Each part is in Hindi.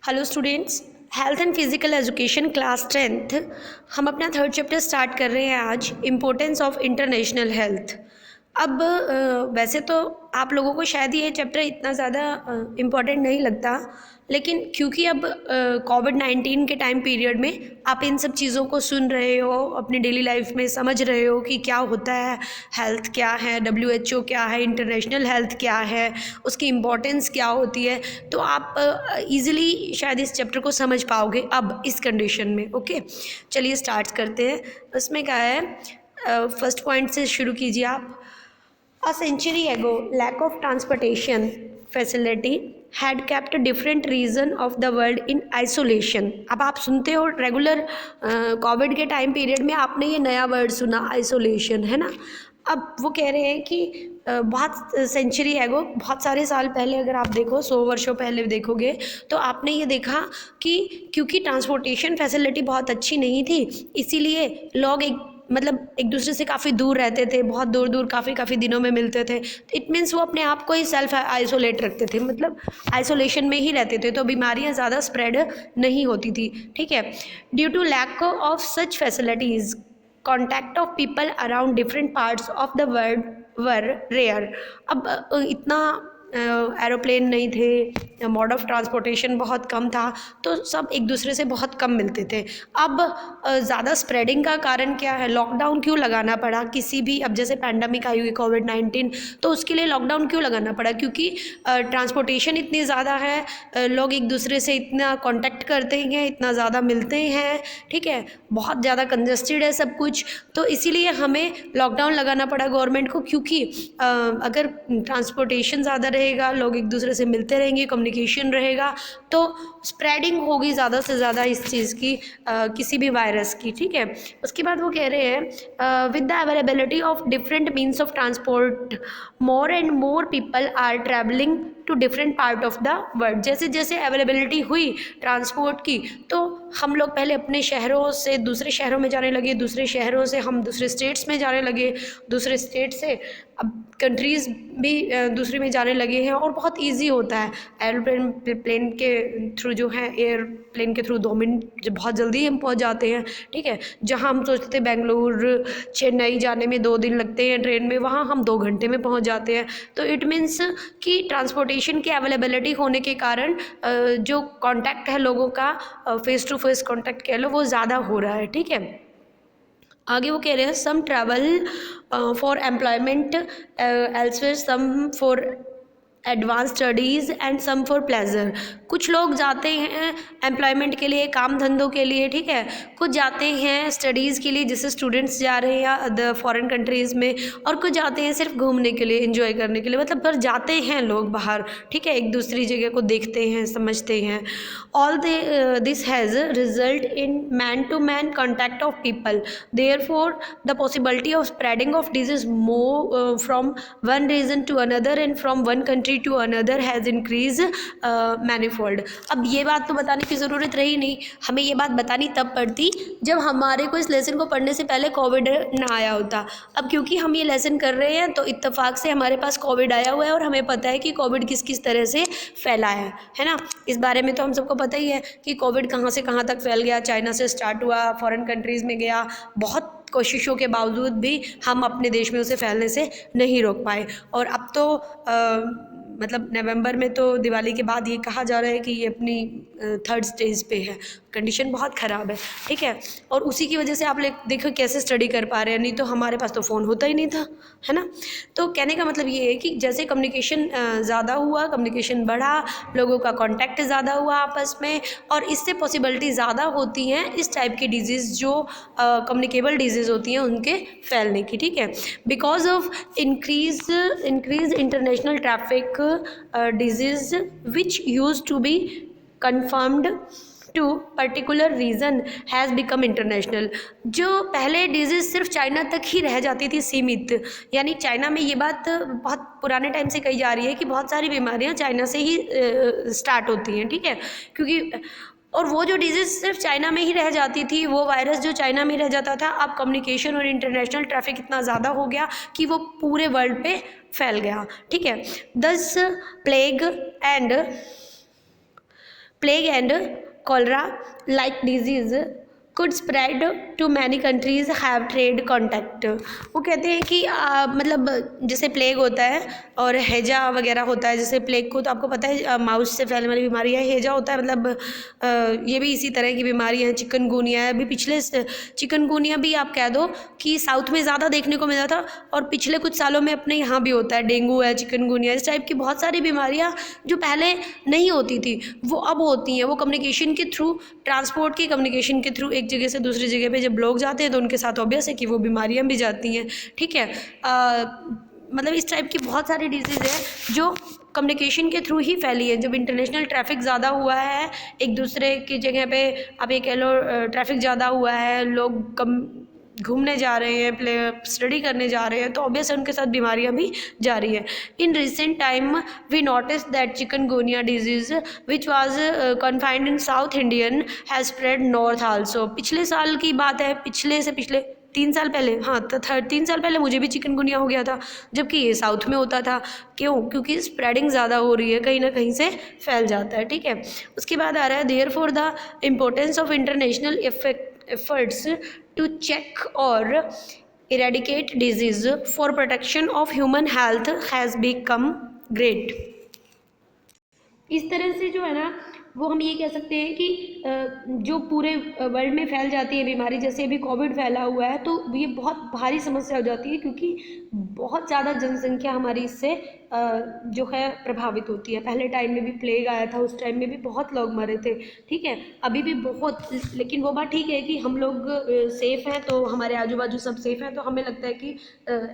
Hello students, health and physical education class 10th हम अपना थर्ड चैप्टर स्टार्ट कर रहे हैं आज, इम्पोर्टेंस ऑफ इंटरनेशनल हेल्थ। अब वैसे तो आप लोगों को शायद ये चैप्टर इतना ज़्यादा इम्पोर्टेंट नहीं लगता, लेकिन क्योंकि अब कोविड-19 के टाइम पीरियड में आप इन सब चीज़ों को सुन रहे हो, अपनी डेली लाइफ में समझ रहे हो कि क्या होता है, हेल्थ क्या है, WHO क्या है, इंटरनेशनल हेल्थ क्या है, उसकी इम्पोर्टेंस क्या होती है, तो आप इजीली शायद इस चैप्टर को समझ पाओगे अब इस कंडीशन में। ओके, चलिए स्टार्ट करते हैं। उसमें क्या है, फर्स्ट पॉइंट से शुरू कीजिए आप। A century ago, lack of transportation facility had kept different region of the world in isolation। अब आप सुनते हो रेगुलर कोविड के टाइम पीरियड में आपने ये नया वर्ड सुना, आइसोलेशन, है ना। अब वो कह रहे हैं कि बहुत सेंचुरी एगो, बहुत सारे साल पहले अगर आप देखो, 100 वर्षों पहले देखोगे तो आपने ये देखा कि क्योंकि ट्रांसपोर्टेशन फैसिलिटी बहुत अच्छी नहीं थी, इसीलिए लोग एक दूसरे से काफ़ी दूर रहते थे, बहुत दूर दूर काफ़ी दिनों में मिलते थे। इट मीन्स वो अपने आप को ही सेल्फ आइसोलेट रखते थे, मतलब आइसोलेशन में ही रहते थे, तो बीमारियां ज़्यादा स्प्रेड नहीं होती थी। ठीक है, due to lack of such facilities contact of people around different parts of the world were rare. अब इतना एरोप्लेन नहीं थे, मोड ऑफ ट्रांसपोर्टेशन बहुत कम था, तो सब एक दूसरे से बहुत कम मिलते थे। अब ज़्यादा स्प्रेडिंग का कारण क्या है, लॉकडाउन क्यों लगाना पड़ा किसी भी, अब जैसे पैंडमिक आई हुई कोविड-19, तो उसके लिए लॉकडाउन क्यों लगाना पड़ा, क्योंकि ट्रांसपोर्टेशन इतनी ज़्यादा है, लोग एक दूसरे से इतना कांटेक्ट करते हैं, इतना ज़्यादा मिलते हैं, ठीक है, बहुत ज़्यादा कंजस्टेड है सब कुछ, तो इसीलिए हमें लॉकडाउन लगाना पड़ा गवर्नमेंट को, क्योंकि अगर ट्रांसपोर्टेशन ज़्यादा रहेगा, लोग एक दूसरे से मिलते रहेंगे, कम्युनिकेशन रहेगा, तो स्प्रेडिंग होगी ज़्यादा से ज़्यादा इस चीज़ की, किसी भी वायरस की। ठीक है, उसके बाद वो कह रहे हैं with the availability of different means of transport more and more people are travelling to different part of the world. जैसे जैसे अवेलेबिलिटी हुई ट्रांसपोर्ट की, तो हम लोग पहले अपने शहरों से दूसरे शहरों में जाने लगे, दूसरे शहरों से हम दूसरे स्टेट्स में जाने लगे, दूसरे स्टेट से अब कंट्रीज़ भी दूसरी में जाने लगे हैं, और बहुत इजी होता है एयरप्लेन प्लेन के थ्रू, जो है एयरप्लेन के थ्रू 2 मिनट बहुत जल्दी हम पहुंच जाते हैं। ठीक है, जहां हम सोचते थे बेंगलुरु चेन्नई जाने में 2 दिन लगते हैं ट्रेन में, वहां हम 2 घंटे में पहुंच जाते हैं। तो इट मीन्स कि ट्रांसपोर्टेशन की अवेलेबिलिटी होने के कारण जो कांटेक्ट है लोगों का, फेस टू फेस कांटेक्ट कह लो, वो ज़्यादा हो रहा है। ठीक है, आगे वो कह रहे हैं some travel for employment elsewhere, some for advance studies and some for pleasure. कुछ लोग जाते हैं एम्प्लॉयमेंट के लिए, काम धंधों के लिए, ठीक है, कुछ जाते हैं स्टडीज़ के लिए, जैसे स्टूडेंट्स जा रहे हैं या अदर फॉरेन कंट्रीज़ में, और कुछ जाते हैं सिर्फ घूमने के लिए, एंजॉय करने के लिए, मतलब पर जाते हैं लोग बाहर। ठीक है, एक दूसरी जगह को देखते हैं, समझते हैं। All this has result in man to man contact of people, therefore the possibility of spreading of disease more from one region to another and from one country to another has increase manifold. अब ये बात तो बताने की ज़रूरत रही नहीं, हमें ये बात बतानी तब पड़ती जब हमारे को इस लेसन को पढ़ने से पहले कोविड ना आया होता। अब क्योंकि हम ये लेसन कर रहे हैं, तो इत्तेफाक से हमारे पास कोविड आया हुआ है, और हमें पता है कि कोविड किस किस तरह से फैला है ना। इस बारे में तो हम सबको पता ही है कि कोविड कहाँ से कहाँ तक फैल गया, चाइना से स्टार्ट हुआ, फॉरेन कंट्रीज़ में गया, बहुत कोशिशों के बावजूद भी हम अपने देश में उसे फैलने से नहीं रोक पाए। और अब तो मतलब नवंबर में तो दिवाली के बाद ये कहा जा रहा है कि ये अपनी 3rd स्टेज पे है, कंडीशन बहुत ख़राब है। ठीक है, और उसी की वजह से आप देखो कैसे स्टडी कर पा रहे हैं, नहीं तो हमारे पास तो फ़ोन होता ही नहीं था, है ना। तो कहने का मतलब ये है कि जैसे कम्युनिकेशन ज़्यादा हुआ, कम्युनिकेशन बढ़ा, लोगों का कॉन्टैक्ट ज़्यादा हुआ आपस में, और इससे पॉसिबिलिटी ज़्यादा होती हैं इस टाइप की डिजीज़, जो कम्युनिकेबल डिजीज़ होती हैं, उनके फैलने की। ठीक है, because of increase international traffic disease which used to be confined to particular region has become international। जो पहले डिजीज़ सिर्फ चाइना तक ही रह जाती थी सीमित, यानी चाइना में, ये बात बहुत पुराने टाइम से कही जा रही है कि बहुत सारी बीमारियां चाइना से ही स्टार्ट होती हैं। ठीक है, क्योंकि और वो जो डिजीज़ सिर्फ चाइना में ही रह जाती थी, वो वायरस जो चाइना में रह जाता था, अब कम्युनिकेशन और इंटरनेशनल ट्रैफिक इतना ज़्यादा हो गया कि वो पूरे वर्ल्ड पे फैल गया। ठीक है, दस plague and plague and cholera like disease could spread to many countries have trade contact। वो कहते हैं कि मतलब जैसे प्लेग होता है और हैजा वगैरह होता है, जैसे प्लेग को तो आपको पता है माउस से फैलने वाली बीमारी है, हैजा होता है मतलब ये भी इसी तरह की बीमारी है। चिकनगुनिया है, अभी पिछले चिकनगुनिया भी आप कह दो कि साउथ में ज़्यादा देखने को मिला था और पिछले कुछ सालों में अपने यहाँ भी होता है। डेंगू है, चिकनगुनिया, इस टाइप की बहुत सारी बीमारियाँ जो पहले नहीं होती थी वो अब होती हैं। वो कम्युनिकेशन के थ्रू, ट्रांसपोर्ट की कम्युनिकेशन के थ्रू एक जगह से दूसरी जगह पे जब लोग जाते हैं तो उनके साथ ऑब्वियस है कि वो बीमारियां भी जाती हैं। ठीक है, मतलब इस टाइप की बहुत सारी डिजीज़ है जो कम्युनिकेशन के थ्रू ही फैली है। जब इंटरनेशनल ट्रैफिक ज़्यादा हुआ है, एक दूसरे की जगह पे आप ये कह लो ट्रैफिक ज़्यादा हुआ है, लोग कम घूमने जा रहे हैं, स्टडी करने जा रहे हैं, तो ऑब्वियस उनके साथ बीमारियां भी जा रही है। In recent time we notice that chikungunya disease which was confined in south Indian has spread north also. पिछले साल की बात है, पिछले 3 साल पहले, हाँ 3 साल पहले मुझे भी चिकनगुनिया हो गया था, जबकि ये साउथ में होता था। क्यों? क्योंकि स्प्रेडिंग ज़्यादा हो रही है, कहीं ना कहीं से फैल जाता है। ठीक है, उसके बाद आ रहा है therefore the importance of international efforts to check or eradicate disease for protection of human health has become great। इस तरह से जो है ना वो हम ये कह सकते हैं कि जो पूरे वर्ल्ड में फैल जाती है बीमारी, जैसे अभी कोविड फैला हुआ है, तो ये बहुत भारी समस्या हो जाती है क्योंकि बहुत ज़्यादा जनसंख्या हमारी इससे जो है प्रभावित होती है। पहले टाइम में भी प्लेग आया था, उस टाइम में भी बहुत लोग मरे थे। ठीक है, अभी भी बहुत, लेकिन वो बात ठीक है कि हम लोग सेफ़ हैं, तो हमारे आजू बाजू सब सेफ़ हैं, तो हमें लगता है कि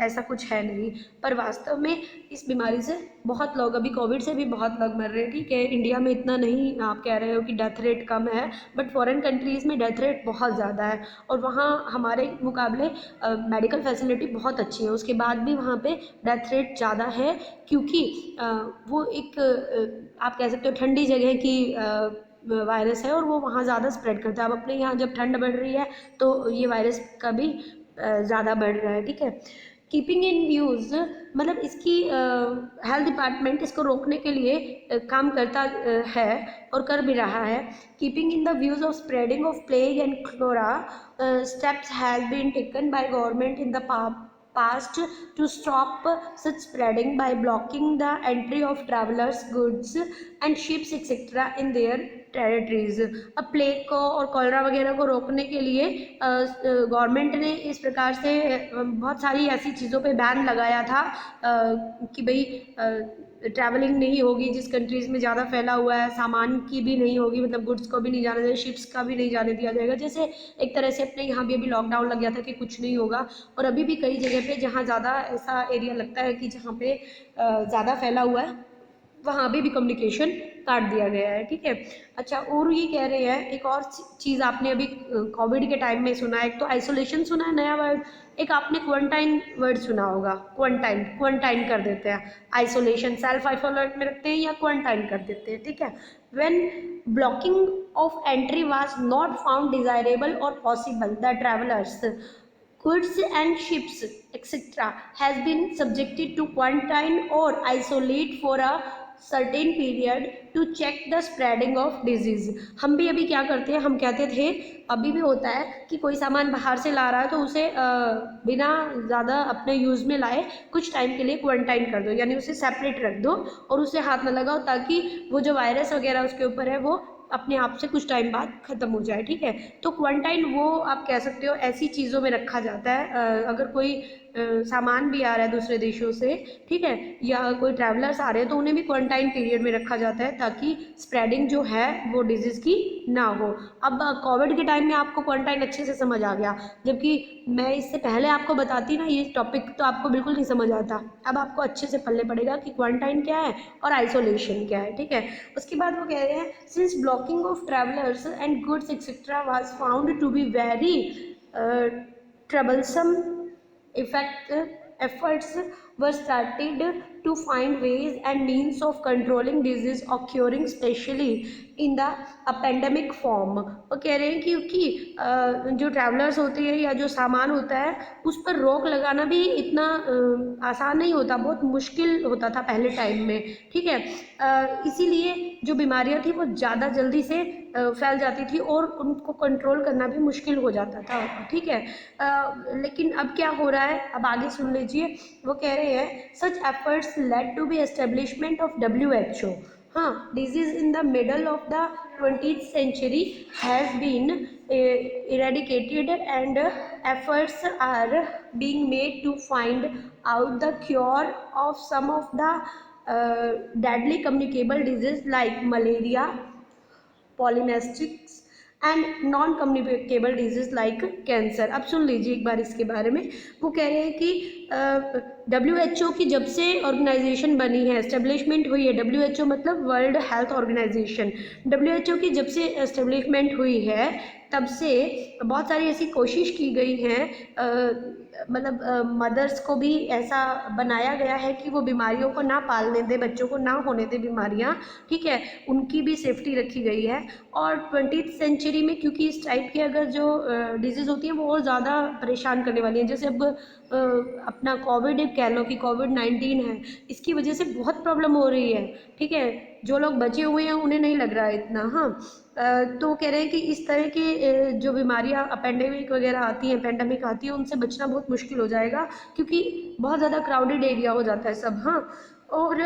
ऐसा कुछ है नहीं, पर वास्तव में इस बीमारी से बहुत लोग, अभी कोविड से भी बहुत लोग मर रहे हैं। ठीक है, इंडिया में इतना नहीं, आप कह रहे हो कि डेथ रेट कम है, बट फॉरेन कंट्रीज़ में डेथ रेट बहुत ज़्यादा है और वहाँ हमारे मुकाबले मेडिकल फैसिलिटी बहुत अच्छी है, उसके बाद भी वहाँ पे डेथ रेट ज़्यादा है क्योंकि वो एक आप कह सकते हो ठंडी जगह की वायरस है और वो वहाँ ज़्यादा स्प्रेड करता है। अब अपने यहाँ जब ठंड बढ़ रही है तो ये वायरस का भी ज़्यादा बढ़ रहा है। ठीक है, कीपिंग इन व्यूज़ मतलब इसकी हेल्थ डिपार्टमेंट इसको रोकने के लिए काम करता है और कर भी रहा है। Keeping in the views of spreading of plague and cholera steps has been taken by government in the past to stop such spreading by blocking the entry of travelers goods and ships etc in their territories. अब प्लेग को और कॉलरा वगैरह को रोकने के लिए गवर्नमेंट ने इस प्रकार से बहुत सारी ऐसी चीज़ों पे बैन लगाया था कि भाई ट्रैवलिंग नहीं होगी जिस कंट्रीज़ में ज़्यादा फैला हुआ है, सामान की भी नहीं होगी, मतलब गुड्स को भी नहीं जाने दिया, शिप्स का भी नहीं जाने दिया जाएगा। जैसे एक तरह से अपने यहाँ भी अभी लॉकडाउन लग गया था कि कुछ नहीं होगा, और अभी भी कई जगह पे जहाँ ज़्यादा ऐसा एरिया लगता है कि जहाँ पे ज़्यादा फैला हुआ है वहाँ भी कम्युनिकेशन काट दिया गया है। ठीक है, अच्छा, और ये कह रहे हैं एक और चीज़ आपने अभी कोविड के टाइम में सुना है, एक तो आइसोलेशन सुना है नया वर्ड, एक आपने क्वारंटाइन वर्ड सुना होगा। क्वारंटाइन कर देते हैं, आइसोलेशन सेल्फ आइसोलेट में रखते हैं या क्वारंटाइन कर देते हैं। ठीक है, when blocking of entry was not found desirable और possible the travellers goods and ships etc has been subjected to quarantine or isolate for a certain period to check the spreading of disease। हम भी अभी क्या करते हैं, हम कहते थे, अभी भी होता है कि कोई सामान बाहर से ला रहा है तो उसे बिना ज़्यादा अपने यूज़ में लाए कुछ टाइम के लिए क्वारंटाइन कर दो, यानी उसे सेपरेट रख दो और उसे हाथ न लगाओ ताकि वो जो वायरस वगैरह उसके ऊपर है वो अपने आप से कुछ टाइम बाद ख़त्म हो जाए। ठीक है, तो क्वारंटाइन वो आप कह सकते हो ऐसी चीज़ों में रखा जाता है अगर कोई सामान भी आ रहा है दूसरे देशों से, ठीक है, या कोई ट्रैवलर्स आ रहे हैं तो उन्हें भी क्वारंटाइन पीरियड में रखा जाता है ताकि स्प्रेडिंग जो है वो डिजीज़ की ना हो। अब कोविड के टाइम में आपको क्वारंटाइन अच्छे से समझ आ गया, जबकि मैं इससे पहले आपको बताती ना ये टॉपिक तो आपको बिल्कुल नहीं समझ आता। अब आपको अच्छे से पल्ले पड़ेगा कि क्वारंटाइन क्या है और आइसोलेशन क्या है। ठीक है, उसके बाद वो कह रहे हैं since blocking of travellers and goods etcetera was found to be very troublesome efforts were started to find ways and means of controlling disease occurring specially in the pandemic form. वो कह रहे हैं कि क्योंकि जो ट्रैवलर्स होते हैं या जो सामान होता है उस पर रोक लगाना भी इतना आसान नहीं होता, बहुत मुश्किल होता था पहले टाइम में, ठीक है। इसीलिए जो बीमारियां थी वो ज़्यादा जल्दी से फैल जाती थी और उनको कंट्रोल करना भी मुश्किल हो जाता था, ठीक है। लेकिन अब क्या हो रहा है, अब आगे सुन लीजिए। वो कह रहे हैं such efforts led to be establishment of WHO। हाँ, disease in the middle of the 20th century has been eradicated and efforts are being made to find out the cure of some of the deadly communicable diseases like malaria, पॉलीनेस्टिक्स and non communicable disease like cancer. अब सुन लीजिए एक बार इसके बारे में। वो कह रहे हैं कि WHO की जब से ऑर्गेनाइजेशन बनी है, एस्टेब्लिशमेंट हुई है, WHO मतलब वर्ल्ड हेल्थ ऑर्गेनाइजेशन, WHO की जब से एस्टेब्लिशमेंट हुई है तब से बहुत सारी ऐसी कोशिश की गई हैं, मतलब मदर्स को भी ऐसा बनाया गया है कि वो बीमारियों को ना पालने दे, बच्चों को ना होने दे बीमारियां, ठीक है, उनकी भी सेफ्टी रखी गई है। और 20th सेंचुरी में क्योंकि इस टाइप की अगर जो डिजीज़ होती हैं वो और ज़्यादा परेशान करने वाली हैं, जैसे अब अपना कोविड कह लो कि कोविड-19 है, इसकी वजह से बहुत प्रॉब्लम हो रही है, ठीक है। जो लोग बचे हुए हैं उन्हें नहीं लग रहा है इतना। हाँ, तो कह रहे हैं कि इस तरह की जो बीमारियां पेंडेमिक वगैरह आती हैं, पेंडेमिक आती है, उनसे बचना बहुत मुश्किल हो जाएगा क्योंकि बहुत ज़्यादा क्राउडेड एरिया हो जाता है सब। हाँ, और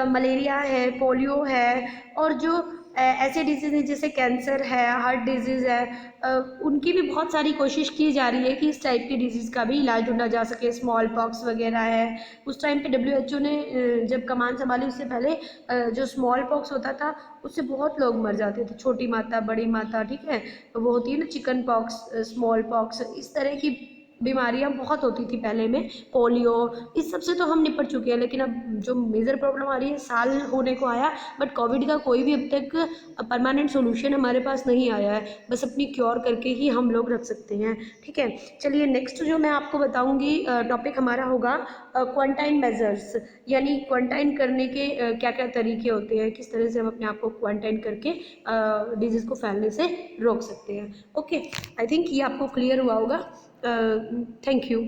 मलेरिया है, पोलियो है, और जो ऐसे डिजीज़ हैं जैसे कैंसर है, हार्ट डिजीज़ है, उनकी भी बहुत सारी कोशिश की जा रही है कि इस टाइप की डिजीज़ का भी इलाज ढूंढा जा सके। स्मॉल पॉक्स वगैरह है, उस टाइम पे WHO ने जब कमान संभाली उससे पहले जो स्मॉल पॉक्स होता था उससे बहुत लोग मर जाते थे, छोटी माता, बड़ी माता, ठीक है। वो होती है ना चिकन पॉक्स, स्मॉल पॉक्स, इस तरह की बीमारियां बहुत होती थी पहले में, पोलियो, इस सब से तो हम निपट चुके हैं। लेकिन अब जो मेजर प्रॉब्लम आ रही है, साल होने को आया बट कोविड का कोई भी अब तक परमानेंट सोल्यूशन हमारे पास नहीं आया है, बस अपनी क्योर करके ही हम लोग रख सकते हैं, ठीक है। चलिए नेक्स्ट जो मैं आपको बताऊंगी टॉपिक हमारा होगा क्वारंटाइन मेजर्स, यानी क्वारंटाइन करने के क्या क्या तरीके होते हैं, किस तरह से हम अपने आप को क्वारंटाइन करके डिजीज़ को फैलने से रोक सकते हैं। ओके, आई थिंक ये आपको क्लियर हुआ होगा। Thank you.